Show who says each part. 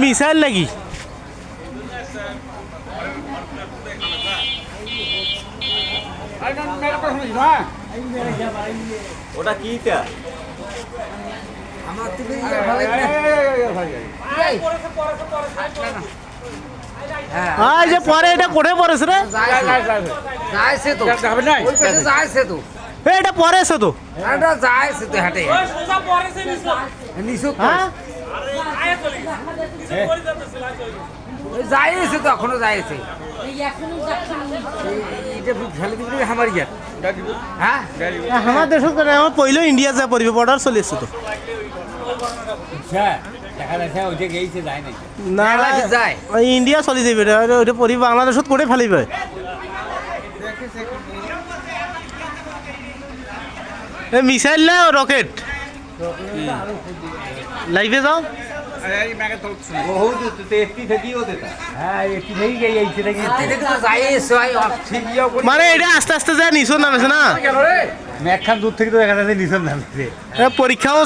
Speaker 1: Missile নাকি?
Speaker 2: ওটা কিটা?
Speaker 1: যে পরে এটা কোঠে পড়েছে রে?
Speaker 3: যাইছে তো ওই পাশে যাইছে তো
Speaker 1: এটা পরেছে তো।
Speaker 3: এটা যাইছে তো হাটে নিচু
Speaker 1: হ্যাঁ
Speaker 3: যাইছে তো এখনো যাইছে এটা ফেলে দিবি আমার ইয়ার হ্যাঁ
Speaker 1: আমার দেশত করে আমার পইলেও ইন্ডিয়া যা পড়বে বর্ডার চলে এসছে তো। না
Speaker 3: যায়
Speaker 1: ইন্ডিয়া চলে যাবে ওইটা পড়ি বাংলাদেশত করে ফেলিবে। মিসাইল না রকেট লাইভে যাও মানে এটা আস্তে আস্তে যায় নিচর নামেছে না
Speaker 2: মেঘখান দূর থেকে তো দেখা যাচ্ছে নিচের নামছে।
Speaker 1: পরীক্ষাও